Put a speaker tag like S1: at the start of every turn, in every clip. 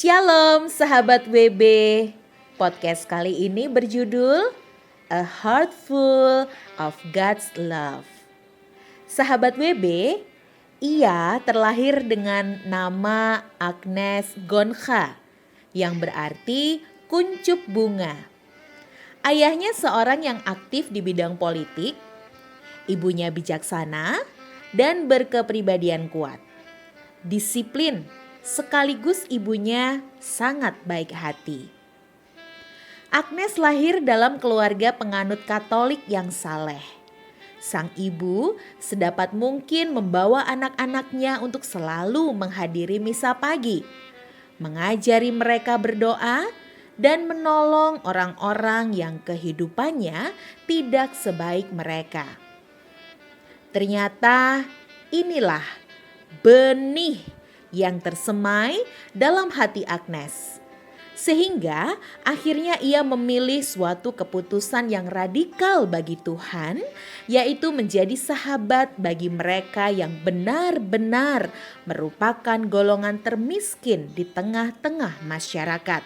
S1: Shalom sahabat WB. Podcast kali ini berjudul A Heart Full of God's Love. Sahabat WB, ia terlahir dengan nama Agnes Goncha yang berarti kuncup bunga. Ayahnya seorang yang aktif di bidang politik, ibunya bijaksana dan berkepribadian kuat. Disiplin, sekaligus ibunya sangat baik hati. Agnes lahir dalam keluarga penganut Katolik yang saleh. Sang ibu sedapat mungkin membawa anak-anaknya untuk selalu menghadiri misa pagi, mengajari mereka berdoa, dan menolong orang-orang yang kehidupannya tidak sebaik mereka. Ternyata inilah benih yang tersemai dalam hati Agnes. Sehingga akhirnya ia memilih suatu keputusan yang radikal bagi Tuhan, yaitu menjadi sahabat bagi mereka yang benar-benar merupakan golongan termiskin di tengah-tengah masyarakat.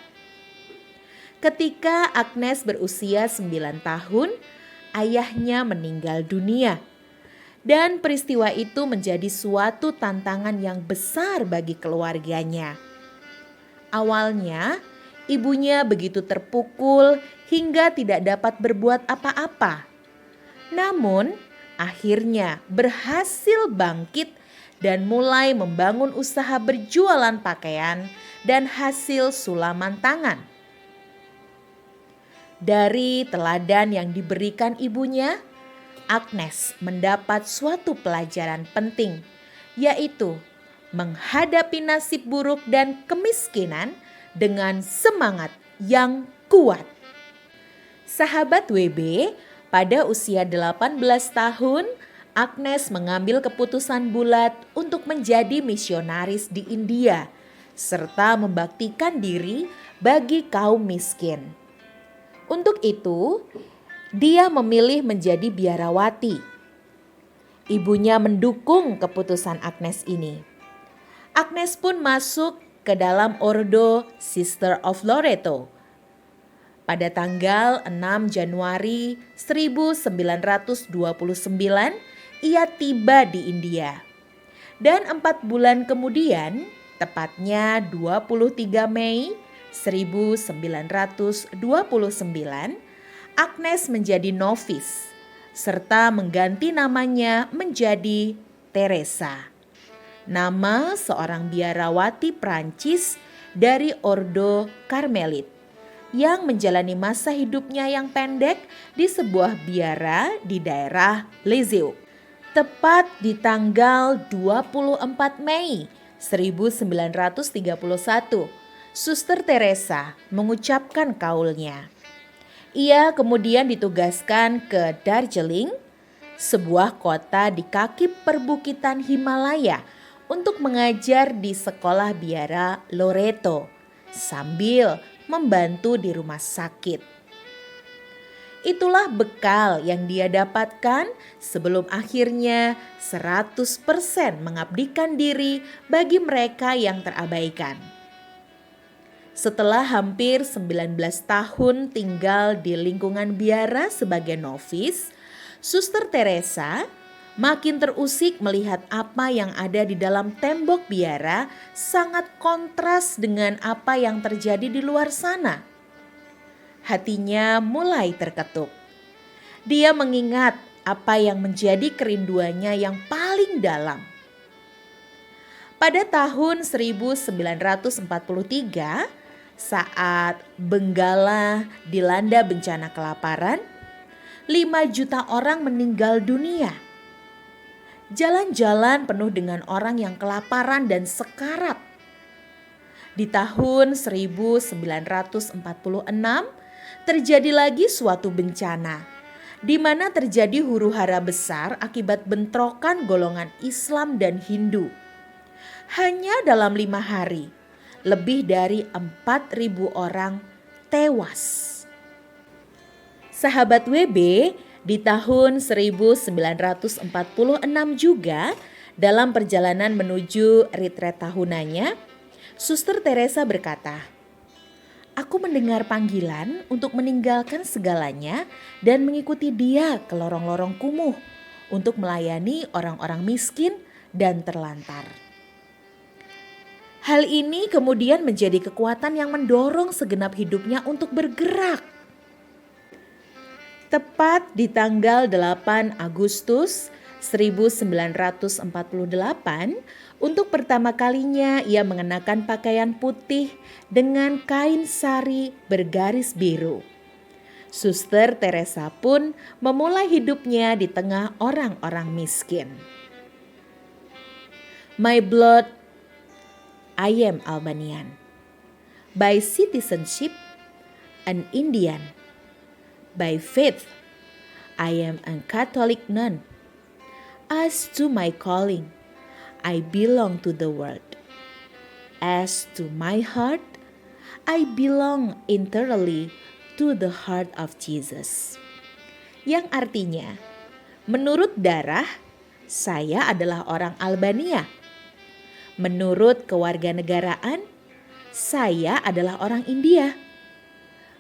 S1: Ketika Agnes berusia 9 tahun, ayahnya meninggal dunia. Dan peristiwa itu menjadi suatu tantangan yang besar bagi keluarganya. Awalnya, ibunya begitu terpukul hingga tidak dapat berbuat apa-apa. Namun, akhirnya berhasil bangkit dan mulai membangun usaha berjualan pakaian dan hasil sulaman tangan. Dari teladan yang diberikan ibunya, Agnes mendapat suatu pelajaran penting, yaitu menghadapi nasib buruk dan kemiskinan dengan semangat yang kuat. Sahabat WB, pada usia 18 tahun, Agnes mengambil keputusan bulat untuk menjadi misionaris di India, serta membaktikan diri bagi kaum miskin. Untuk itu, dia memilih menjadi biarawati. Ibunya mendukung keputusan Agnes ini. Agnes pun masuk ke dalam ordo Sister of Loreto. Pada tanggal 6 Januari 1929, ia tiba di India. Dan 4 bulan kemudian, tepatnya 23 Mei 1929, Agnes menjadi novis serta mengganti namanya menjadi Teresa, nama seorang biarawati Prancis dari Ordo Karmelit yang menjalani masa hidupnya yang pendek di sebuah biara di daerah Lisieux. Tepat di tanggal 24 Mei 1931, Suster Teresa mengucapkan kaulnya. Ia kemudian ditugaskan ke Darjeeling, sebuah kota di kaki perbukitan Himalaya, untuk mengajar di sekolah biara Loreto sambil membantu di rumah sakit. Itulah bekal yang dia dapatkan sebelum akhirnya 100% mengabdikan diri bagi mereka yang terabaikan. Setelah hampir 19 tahun tinggal di lingkungan biara sebagai novis, Suster Teresa makin terusik melihat apa yang ada di dalam tembok biara sangat kontras dengan apa yang terjadi di luar sana. Hatinya mulai terketuk. Dia mengingat apa yang menjadi kerinduannya yang paling dalam. Pada tahun 1943, saat Benggala dilanda bencana kelaparan, 5 juta orang meninggal dunia. Jalan-jalan penuh dengan orang yang kelaparan dan sekarat. Di tahun 1946 terjadi lagi suatu bencana, di mana terjadi huru-hara besar akibat bentrokan golongan Islam dan Hindu. Hanya dalam 5 hari, lebih dari 4.000 orang tewas. Sahabat WB, di tahun 1946 juga dalam perjalanan menuju retret tahunannya, Suster Teresa berkata, "Aku mendengar panggilan untuk meninggalkan segalanya dan mengikuti dia ke lorong-lorong kumuh untuk melayani orang-orang miskin dan terlantar." Hal ini kemudian menjadi kekuatan yang mendorong segenap hidupnya untuk bergerak. Tepat di tanggal 8 Agustus 1948, untuk pertama kalinya ia mengenakan pakaian putih dengan kain sari bergaris biru. Suster Teresa pun memulai hidupnya di tengah orang-orang miskin. My blood, I am Albanian. By citizenship, an Indian. By faith, I am a Catholic nun. As to my calling, I belong to the world. As to my heart, I belong entirely to the heart of Jesus. Yang artinya, menurut darah, saya adalah orang Albania. Menurut kewarganegaraan, saya adalah orang India.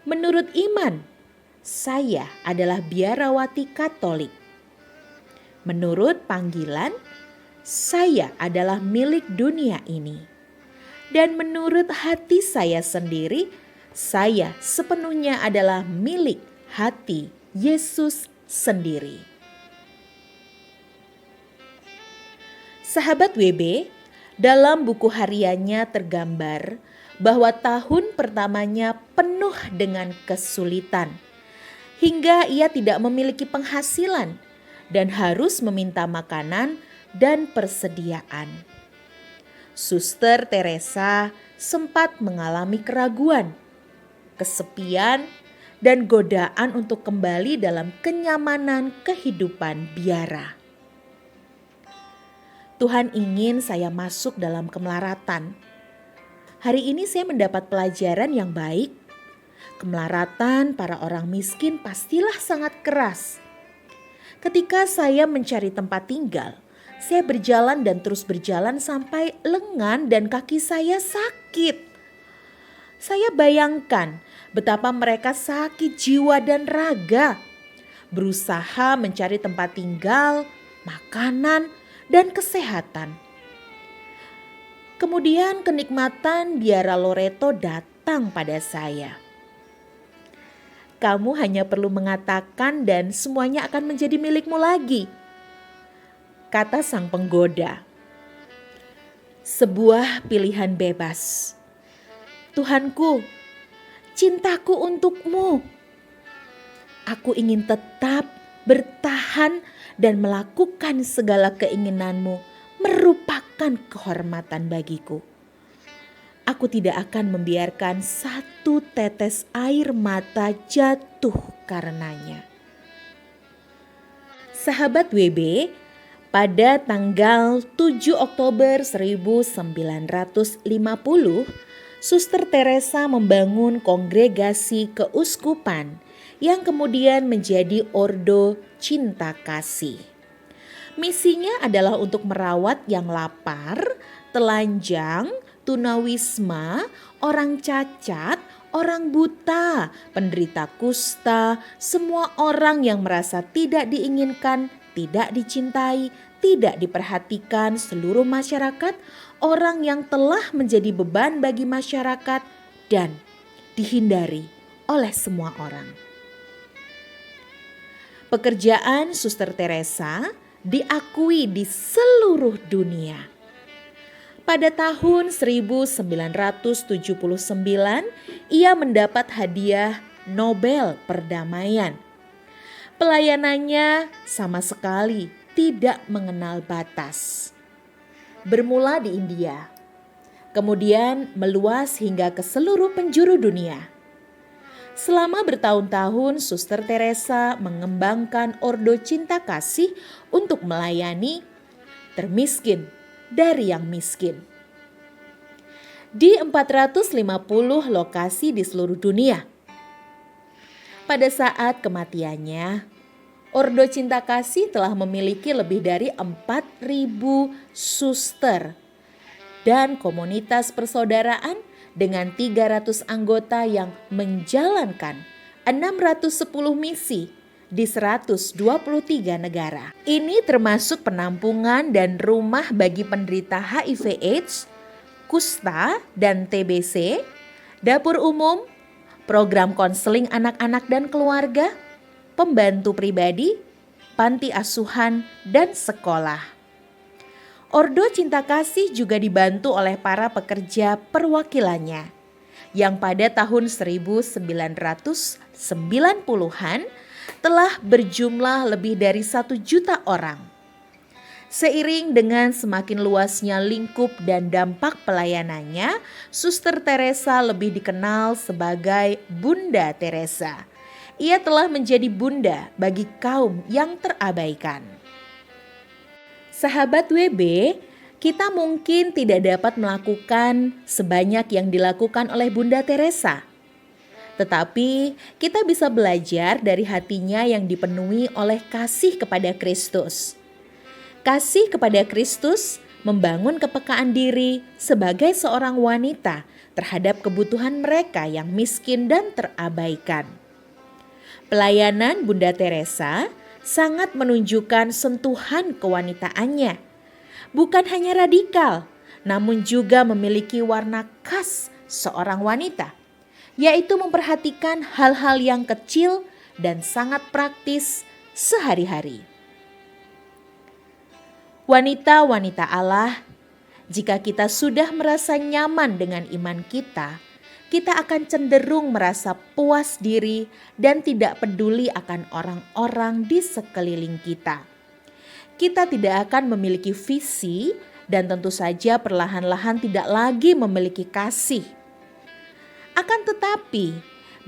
S1: Menurut iman, saya adalah biarawati Katolik. Menurut panggilan, saya adalah milik dunia ini. Dan menurut hati saya sendiri, saya sepenuhnya adalah milik hati Yesus sendiri. Sahabat WB, dalam buku hariannya tergambar bahwa tahun pertamanya penuh dengan kesulitan, hingga ia tidak memiliki penghasilan dan harus meminta makanan dan persediaan. Suster Teresa sempat mengalami keraguan, kesepian, dan godaan untuk kembali dalam kenyamanan kehidupan biara. Tuhan ingin saya masuk dalam kemelaratan. Hari ini saya mendapat pelajaran yang baik. Kemelaratan para orang miskin pastilah sangat keras. Ketika saya mencari tempat tinggal, saya berjalan dan terus berjalan sampai lengan dan kaki saya sakit. Saya bayangkan betapa mereka sakit jiwa dan raga, berusaha mencari tempat tinggal, makanan, dan kesehatan. Kemudian kenikmatan biara Loreto datang pada saya. Kamu hanya perlu mengatakan dan semuanya akan menjadi milikmu lagi, kata sang penggoda. Sebuah pilihan bebas. Tuhanku, cintaku untukmu. Aku ingin tetap bertahan dan melakukan segala keinginanmu merupakan kehormatan bagiku. Aku tidak akan membiarkan satu tetes air mata jatuh karenanya. Sahabat WB, pada tanggal 7 Oktober 1950, Suster Teresa membangun kongregasi keuskupan yang kemudian menjadi Ordo Cinta Kasih. Misinya adalah untuk merawat yang lapar, telanjang, tunawisma, orang cacat, orang buta, penderita kusta, semua orang yang merasa tidak diinginkan, tidak dicintai, tidak diperhatikan seluruh masyarakat, orang yang telah menjadi beban bagi masyarakat dan dihindari oleh semua orang. Pekerjaan Suster Teresa diakui di seluruh dunia. Pada tahun 1979, ia mendapat hadiah Nobel Perdamaian. Pelayanannya sama sekali tidak mengenal batas. Bermula di India, kemudian meluas hingga ke seluruh penjuru dunia. Selama bertahun-tahun, Suster Teresa mengembangkan Ordo Cinta Kasih untuk melayani termiskin dari yang miskin. Di 450 lokasi di seluruh dunia. Pada saat kematiannya, Ordo Cinta Kasih telah memiliki lebih dari 4.000 suster dan komunitas persaudaraan dengan 300 anggota yang menjalankan 610 misi di 123 negara. Ini termasuk penampungan dan rumah bagi penderita HIV/AIDS, kusta dan TBC, dapur umum, program konseling anak-anak dan keluarga, pembantu pribadi, panti asuhan, dan sekolah. Ordo Cinta Kasih juga dibantu oleh para pekerja perwakilannya yang pada tahun 1990-an telah berjumlah lebih dari 1 juta orang. Seiring dengan semakin luasnya lingkup dan dampak pelayanannya, Suster Teresa lebih dikenal sebagai Bunda Teresa. Ia telah menjadi bunda bagi kaum yang terabaikan. Sahabat WB, kita mungkin tidak dapat melakukan sebanyak yang dilakukan oleh Bunda Teresa. Tetapi kita bisa belajar dari hatinya yang dipenuhi oleh kasih kepada Kristus. Kasih kepada Kristus membangun kepekaan diri sebagai seorang wanita terhadap kebutuhan mereka yang miskin dan terabaikan. Pelayanan Bunda Teresa sangat menunjukkan sentuhan kewanitaannya. Bukan hanya radikal, namun juga memiliki warna khas seorang wanita, yaitu memperhatikan hal-hal yang kecil dan sangat praktis sehari-hari. Wanita-wanita Allah, jika kita sudah merasa nyaman dengan iman kita akan cenderung merasa puas diri dan tidak peduli akan orang-orang di sekeliling kita. Kita tidak akan memiliki visi dan tentu saja perlahan-lahan tidak lagi memiliki kasih. Akan tetapi,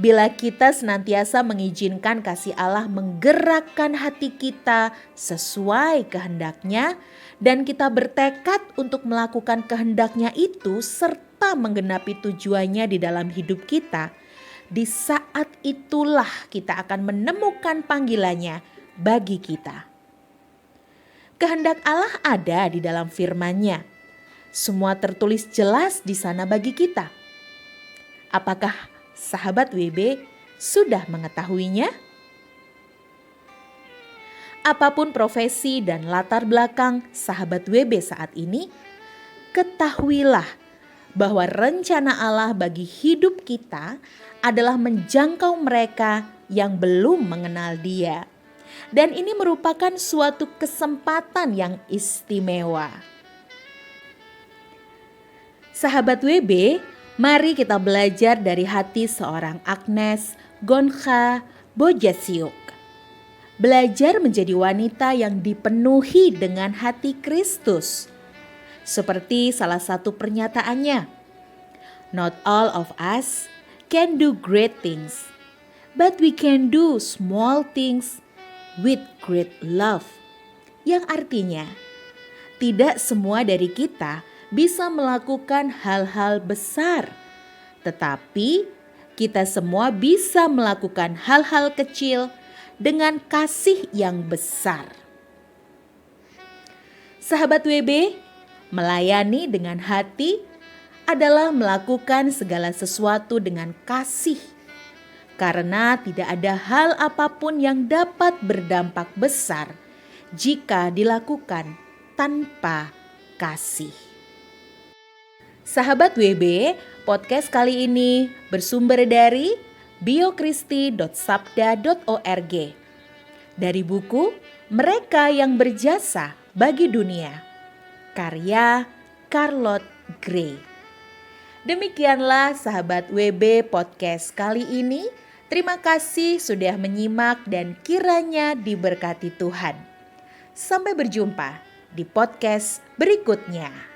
S1: bila kita senantiasa mengizinkan kasih Allah menggerakkan hati kita sesuai kehendaknya dan kita bertekad untuk melakukan kehendaknya itu serta menggenapi tujuannya di dalam hidup kita, di saat itulah kita akan menemukan panggilannya bagi kita. Kehendak Allah ada di dalam firman-Nya. Semua tertulis jelas di sana bagi kita. Apakah sahabat WB sudah mengetahuinya? Apapun profesi dan latar belakang sahabat WB saat ini, ketahuilah bahwa rencana Allah bagi hidup kita adalah menjangkau mereka yang belum mengenal Dia. Dan ini merupakan suatu kesempatan yang istimewa. Sahabat WB, mari kita belajar dari hati seorang Agnes Gonca Bojasiuk. Belajar menjadi wanita yang dipenuhi dengan hati Kristus. Seperti salah satu pernyataannya, "Not all of us can do great things, but we can do small things with great love." Yang artinya, tidak semua dari kita bisa melakukan hal-hal besar, tetapi kita semua bisa melakukan hal-hal kecil dengan kasih yang besar. Sahabat WB, melayani dengan hati adalah melakukan segala sesuatu dengan kasih, karena tidak ada hal apapun yang dapat berdampak besar jika dilakukan tanpa kasih. Sahabat WB, podcast kali ini bersumber dari biokristi.sabda.org dari buku Mereka yang Berjasa bagi Dunia, karya Charlotte Gray. Demikianlah sahabat WB podcast kali ini. Terima kasih sudah menyimak dan kiranya diberkati Tuhan. Sampai berjumpa di podcast berikutnya.